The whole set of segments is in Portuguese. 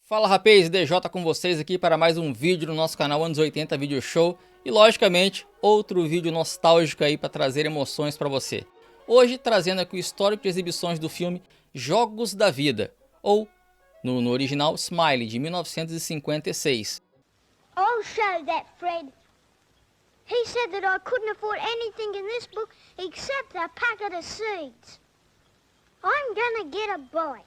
Fala rapaz, DJ com vocês aqui para mais um vídeo no nosso canal Anos 80 Video Show e logicamente outro vídeo nostálgico aí para trazer emoções para você. Hoje trazendo aqui o histórico de exibições do filme Jogos da Vida, ou no original Smiley, de 1956. I'll show that Fred. He said that I couldn't afford anything in this book except a packet of seeds. I'm gonna get a bike.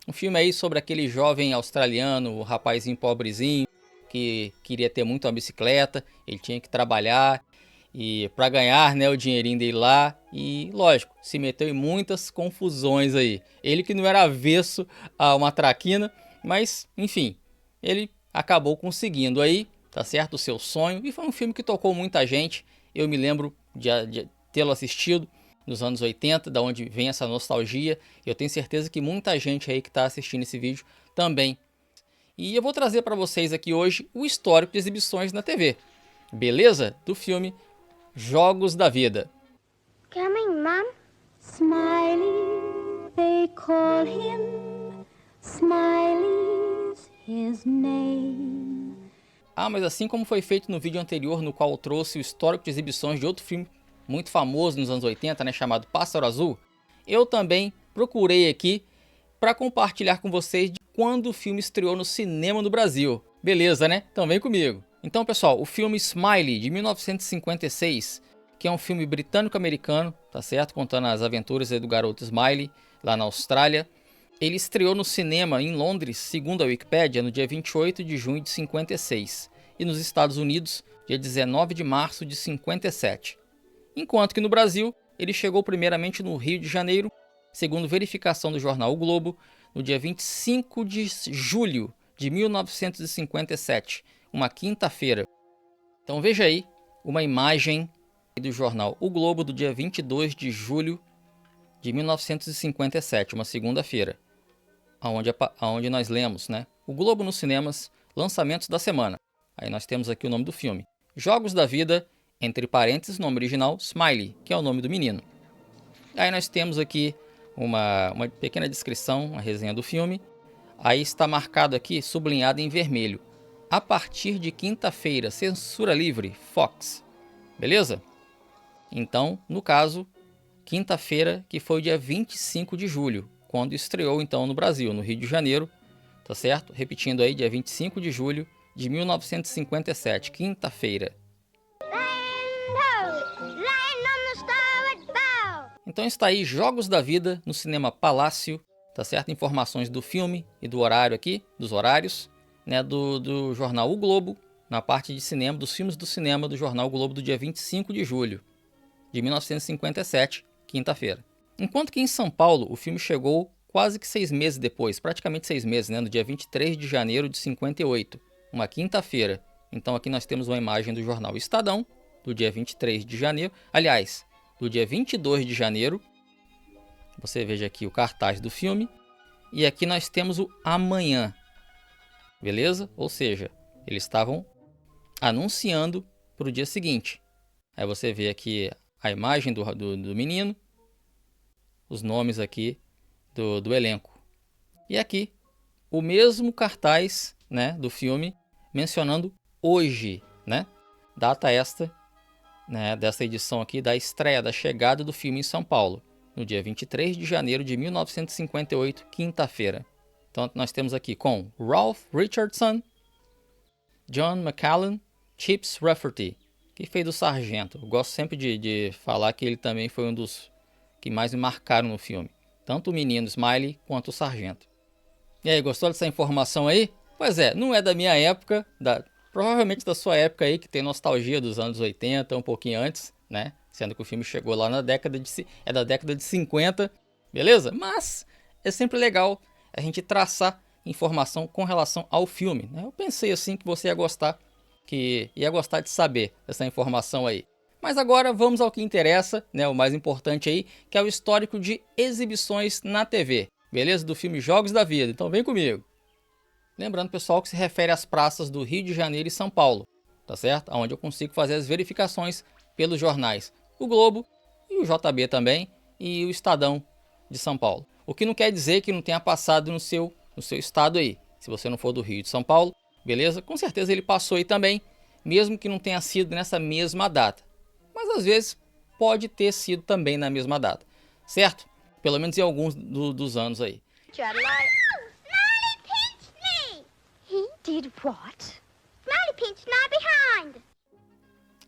Um filme aí sobre aquele jovem australiano, o rapazinho pobrezinho, que queria ter muito uma bicicleta, ele tinha que trabalhar e para ganhar, né, o dinheirinho dele lá, e lógico, se meteu em muitas confusões aí. Ele que não era avesso a uma traquina, mas enfim, ele acabou conseguindo aí, tá certo, o seu sonho, e foi um filme que tocou muita gente. Eu me lembro de tê-lo assistido nos anos 80, da onde vem essa nostalgia. Eu tenho certeza que muita gente aí que está assistindo esse vídeo também. E eu vou trazer para vocês aqui hoje o histórico de exibições na TV, beleza? Do filme Jogos da Vida. Coming, Mum? Smiley, they call him. Smiley's his name. Ah, mas assim como foi feito no vídeo anterior, no qual eu trouxe o histórico de exibições de outro filme muito famoso nos anos 80, né, chamado Pássaro Azul, eu também procurei aqui para compartilhar com vocês de quando o filme estreou no cinema no Brasil. Beleza, né? Então vem comigo. Então, pessoal, o filme Smiley, de 1956, que é um filme britânico-americano, tá certo? Contando as aventuras do garoto Smiley, lá na Austrália. Ele estreou no cinema em Londres, segundo a Wikipédia, no dia 28 de junho de 56. E nos Estados Unidos, dia 19 de março de 57. Enquanto que no Brasil, ele chegou primeiramente no Rio de Janeiro, segundo verificação do jornal O Globo, no dia 25 de julho de 1957, uma quinta-feira. Então veja aí uma imagem do jornal O Globo do dia 22 de julho de 1957, uma segunda-feira, onde nós lemos, né? O Globo nos cinemas, lançamentos da semana. Aí nós temos aqui o nome do filme, Jogos da Vida, entre parênteses, nome original, Smiley, que é o nome do menino. Aí nós temos aqui uma pequena descrição, uma resenha do filme. Aí está marcado aqui, sublinhado em vermelho, a partir de quinta-feira, censura livre, Fox. Beleza? Então, no caso, quinta-feira, que foi o dia 25 de julho, quando estreou então no Brasil, no Rio de Janeiro, tá certo? Repetindo aí, dia 25 de julho de 1957, quinta-feira. Então está aí Jogos da Vida no cinema Palácio, tá certo? Informações do filme e do horário aqui, dos horários, né, do jornal O Globo, na parte de cinema, dos filmes do cinema do jornal O Globo do dia 25 de julho de 1957, quinta-feira. Enquanto que em São Paulo o filme chegou quase que 6 meses depois, praticamente 6 meses, né, no dia 23 de janeiro de 58, uma quinta-feira. Então aqui nós temos uma imagem do jornal Estadão, do dia 23 de janeiro, aliás, do dia 22 de janeiro, você veja aqui o cartaz do filme, e aqui nós temos o amanhã, beleza? Ou seja, eles estavam anunciando para o dia seguinte. Aí você vê aqui a imagem do menino, os nomes aqui do elenco. E aqui o mesmo cartaz, né, do filme, mencionando hoje, né? Data esta, né, dessa edição aqui da estreia, da chegada do filme em São Paulo, no dia 23 de janeiro de 1958, quinta-feira. Então nós temos aqui com Ralph Richardson, John McClellan, Chips Rafferty, que fez do Sargento. Eu gosto sempre de falar que ele também foi um dos que mais me marcaram no filme, tanto o menino Smiley quanto o Sargento. E aí, gostou dessa informação aí? Pois é, não é da minha época, provavelmente da sua época aí, que tem nostalgia dos anos 80, um pouquinho antes, né? Sendo que o filme chegou lá na década de 50, beleza? Mas é sempre legal a gente traçar informação com relação ao filme, né? Eu pensei assim que você ia gostar de saber dessa informação aí. Mas agora vamos ao que interessa, né? O mais importante aí, que é o histórico de exibições na TV, beleza? Do filme Jogos da Vida. Então vem comigo. Lembrando, pessoal, que se refere às praças do Rio de Janeiro e São Paulo, tá certo? Onde eu consigo fazer as verificações pelos jornais O Globo e o JB também e o Estadão de São Paulo. O que não quer dizer que não tenha passado no seu estado aí. se você não for do Rio de São Paulo, beleza? Com certeza ele passou aí também, mesmo que não tenha sido nessa mesma data. Mas às vezes pode ter sido também na mesma data, certo? Pelo menos em alguns dos anos aí. Smiley pinched me! He did what? Smiley pinched my behind!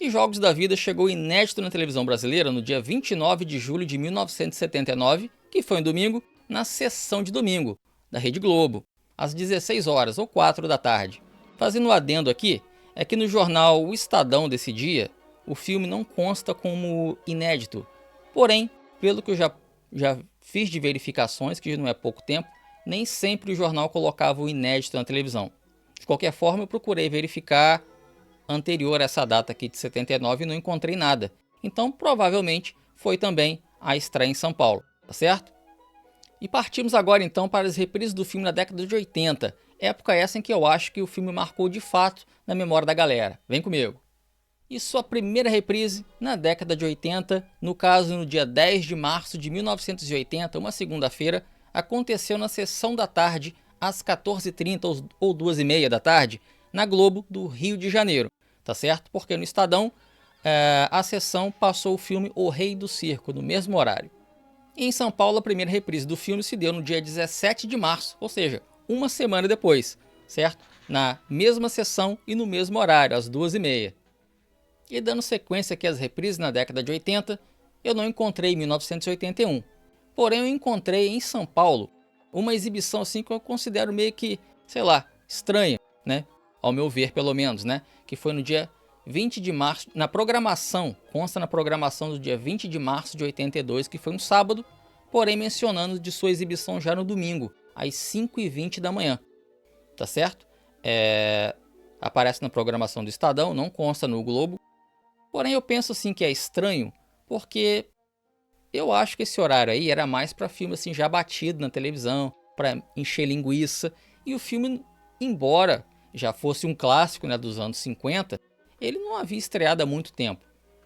E Jogos da Vida chegou inédito na televisão brasileira no dia 29 de julho de 1979, que foi um domingo, na sessão de domingo da Rede Globo, às 16 horas ou 4 da tarde. Fazendo um adendo aqui, é que no jornal O Estadão desse dia, o filme não consta como inédito. Porém, pelo que eu já fiz de verificações, que não é pouco tempo, nem sempre o jornal colocava o inédito na televisão. De qualquer forma, eu procurei verificar anterior a essa data aqui de 79 e não encontrei nada. Então, provavelmente, foi também a estreia em São Paulo, tá certo? E partimos agora então para as reprises do filme na década de 80, época essa em que eu acho que o filme marcou de fato na memória da galera. Vem comigo! E sua primeira reprise na década de 80, no caso no dia 10 de março de 1980, uma segunda-feira, aconteceu na sessão da tarde, às 14h30 ou 2h30 da tarde, na Globo do Rio de Janeiro, tá certo? Porque no Estadão a sessão passou o filme O Rei do Circo, no mesmo horário. E em São Paulo, a primeira reprise do filme se deu no dia 17 de março, ou seja, uma semana depois, certo? Na mesma sessão e no mesmo horário, às 2h30. E dando sequência aqui às reprises na década de 80, eu não encontrei em 1981. Porém, eu encontrei em São Paulo uma exibição assim que eu considero meio que, sei lá, estranha, né? Ao meu ver, pelo menos, né? Que foi no dia 20 de março, na programação, consta na programação do dia 20 de março de 82, que foi um sábado, porém mencionando de sua exibição já no domingo, às 5h20 da manhã, tá certo? Aparece na programação do Estadão, não consta no Globo, porém eu penso assim que é estranho, porque eu acho que esse horário aí era mais para filme assim já batido na televisão, para encher linguiça, e o filme, embora já fosse um clássico, né, dos anos 50, ele não havia estreado há muito tempo,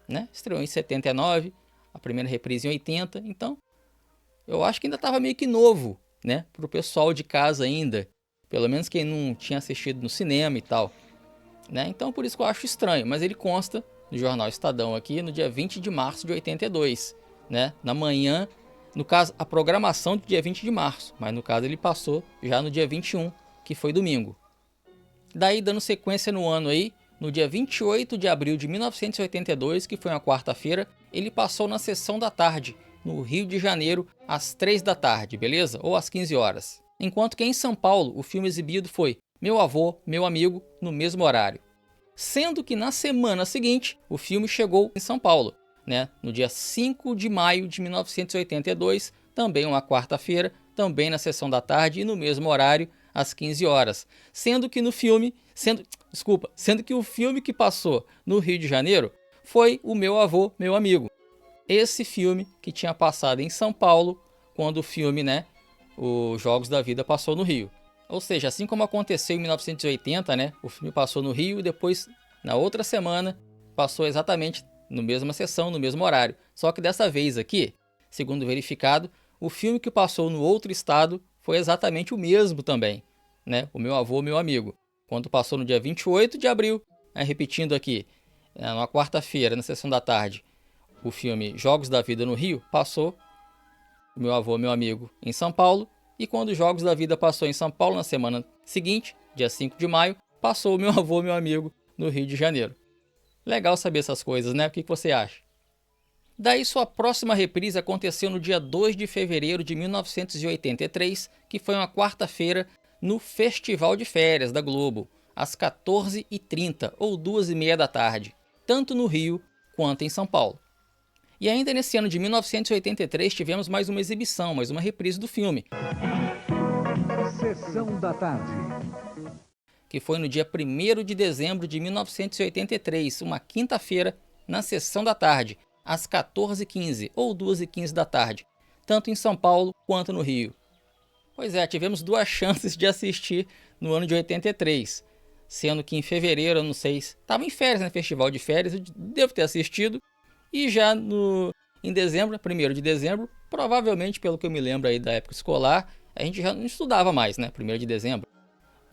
né? Estreou em 79, a primeira reprise em 80, então eu acho que ainda estava meio que novo, né, para o pessoal de casa ainda, pelo menos quem não tinha assistido no cinema e tal, né? Então por isso que eu acho estranho, mas ele consta no jornal Estadão aqui no dia 20 de março de 82, né, na manhã, no caso a programação do dia 20 de março, mas no caso ele passou já no dia 21, que foi domingo. Daí dando sequência no ano aí, no dia 28 de abril de 1982, que foi uma quarta-feira, ele passou na sessão da tarde, no Rio de Janeiro, às 3 da tarde, beleza? Ou às 15 horas. Enquanto que em São Paulo, o filme exibido foi Meu Avô, Meu Amigo, no mesmo horário. Sendo que na semana seguinte, o filme chegou em São Paulo, né? No dia 5 de maio de 1982, também uma quarta-feira, também na sessão da tarde e no mesmo horário, às 15 horas. Sendo que o filme que passou no Rio de Janeiro foi O Meu Avô, Meu Amigo. Esse filme que tinha passado em São Paulo quando o filme, né, os Jogos da Vida passou no Rio. Ou seja, assim como aconteceu em 1980, né, o filme passou no Rio e depois, na outra semana, passou exatamente na mesma sessão, no mesmo horário. Só que dessa vez aqui, segundo verificado, o filme que passou no outro estado foi exatamente o mesmo também, né? O Meu Avô, Meu Amigo. Quando passou no dia 28 de abril, repetindo aqui, numa quarta-feira, na sessão da tarde, o filme Jogos da Vida no Rio, passou O Meu Avô, Meu Amigo em São Paulo, e quando os Jogos da Vida passou em São Paulo, na semana seguinte, dia 5 de maio, passou O Meu Avô, Meu Amigo no Rio de Janeiro. Legal saber essas coisas, né? O que você acha? Daí sua próxima reprise aconteceu no dia 2 de fevereiro de 1983, que foi uma quarta-feira, no Festival de Férias da Globo, às 14h30 ou 2h30 da tarde, tanto no Rio quanto em São Paulo. E ainda nesse ano de 1983 tivemos mais uma exibição, mais uma reprise do filme. Sessão da tarde. Que foi no dia 1º de dezembro de 1983, uma quinta-feira, na Sessão da Tarde, às 14h15 ou 2h15 da tarde, tanto em São Paulo quanto no Rio. Pois é, tivemos duas chances de assistir no ano de 83, sendo que em fevereiro, eu não sei, estava em férias, no Festival de Férias, eu devo ter assistido, e já em dezembro, 1º de dezembro, provavelmente, pelo que eu me lembro aí da época escolar, a gente já não estudava mais, né, 1º de dezembro.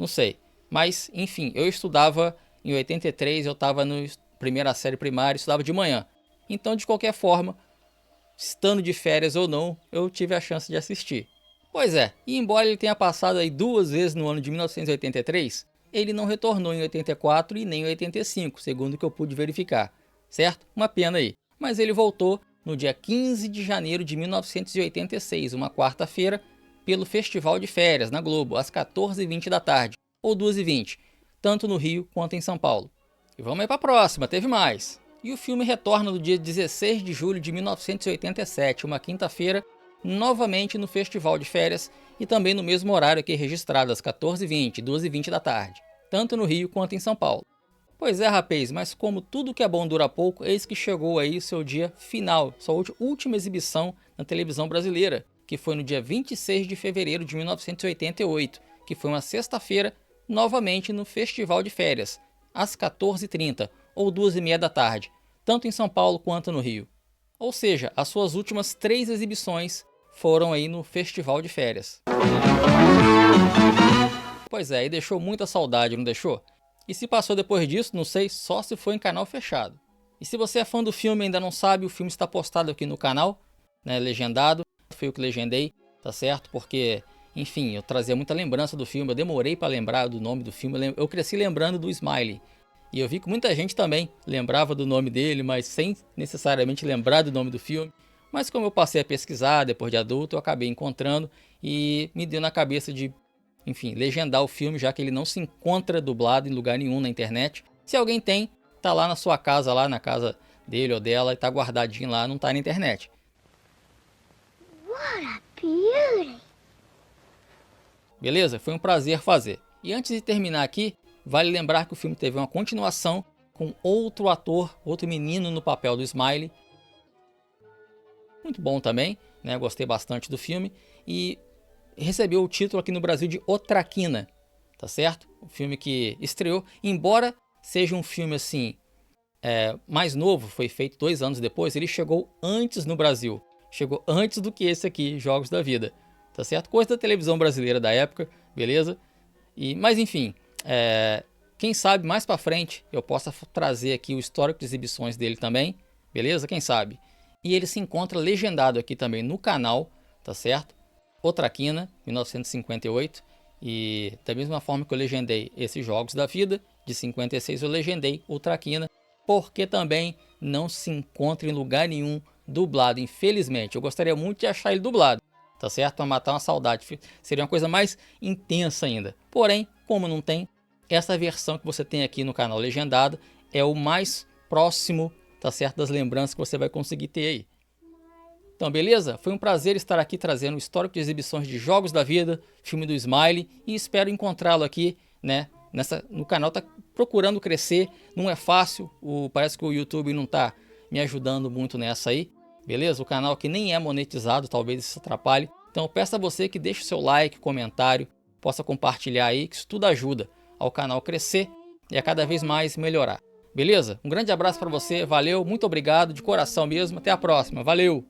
Não sei. Mas, enfim, eu estudava em 83, eu estava na primeira série primária, estudava de manhã. Então, de qualquer forma, estando de férias ou não, eu tive a chance de assistir. Pois é, e embora ele tenha passado aí 2 vezes no ano de 1983, ele não retornou em 84 e nem em 85, segundo o que eu pude verificar, certo? Uma pena aí. Mas ele voltou no dia 15 de janeiro de 1986, uma quarta-feira, pelo Festival de Férias, na Globo, às 14h20 da tarde, ou 2h20, tanto no Rio quanto em São Paulo. E vamos aí para a próxima, teve mais. E o filme retorna no dia 16 de julho de 1987, uma quinta-feira, novamente no Festival de Férias e também no mesmo horário aqui registrado, às 14h20, 2h20 da tarde, tanto no Rio quanto em São Paulo. Pois é, rapaz, mas como tudo que é bom dura pouco, eis que chegou aí o seu dia final, sua última exibição na televisão brasileira, que foi no dia 26 de fevereiro de 1988, que foi uma sexta-feira, novamente no Festival de Férias, às 14h30 ou 2h30 da tarde, tanto em São Paulo quanto no Rio. Ou seja, as suas últimas 3 exibições foram aí no Festival de Férias. Pois é, e deixou muita saudade, não deixou? E se passou depois disso, não sei, só se foi em canal fechado. E se você é fã do filme e ainda não sabe, o filme está postado aqui no canal, né, legendado. Foi eu que legendei, tá certo? Porque, enfim, eu trazia muita lembrança do filme, eu demorei para lembrar do nome do filme, eu cresci lembrando do Smiley. E eu vi que muita gente também lembrava do nome dele, mas sem necessariamente lembrar do nome do filme. Mas como eu passei a pesquisar depois de adulto, eu acabei encontrando e me deu na cabeça de, enfim, legendar o filme, já que ele não se encontra dublado em lugar nenhum na internet. Se alguém tem, tá lá na sua casa, lá na casa dele ou dela, e tá guardadinho lá, não tá na internet. What a beauty! Beleza? Foi um prazer fazer. E antes de terminar aqui, vale lembrar que o filme teve uma continuação com outro ator, outro menino no papel do Smiley. Muito bom também, né? Gostei bastante do filme. E recebeu o título aqui no Brasil de O Traquina, tá certo? O filme que estreou, embora seja um filme assim, mais novo, foi feito 2 anos depois, ele chegou antes no Brasil. Chegou antes do que esse aqui, Jogos da Vida, tá certo? Coisa da televisão brasileira da época, beleza? Mas enfim, quem sabe mais pra frente eu possa trazer aqui o histórico de exibições dele também, beleza? Quem sabe? E ele se encontra legendado aqui também no canal, tá certo? O Traquina, 1958, e da mesma forma que eu legendei esses Jogos da Vida, de 56 eu legendei o Traquina, porque também não se encontra em lugar nenhum dublado, infelizmente. Eu gostaria muito de achar ele dublado, tá certo? Para matar uma saudade, seria uma coisa mais intensa ainda. Porém, como não tem, essa versão que você tem aqui no canal legendado é o mais próximo, tá certo, das lembranças que você vai conseguir ter aí. Então, beleza? Foi um prazer estar aqui trazendo o histórico de exibições de Jogos da Vida, filme do Smiley, e espero encontrá-lo aqui, né? No canal tá procurando crescer, não é fácil, parece que o YouTube não tá me ajudando muito nessa aí, beleza? O canal aqui nem é monetizado, talvez isso atrapalhe. Então eu peço a você que deixe o seu like, comentário, possa compartilhar aí, que isso tudo ajuda ao canal crescer e a cada vez mais melhorar. Beleza? Um grande abraço para você, valeu, muito obrigado, de coração mesmo, até a próxima, valeu!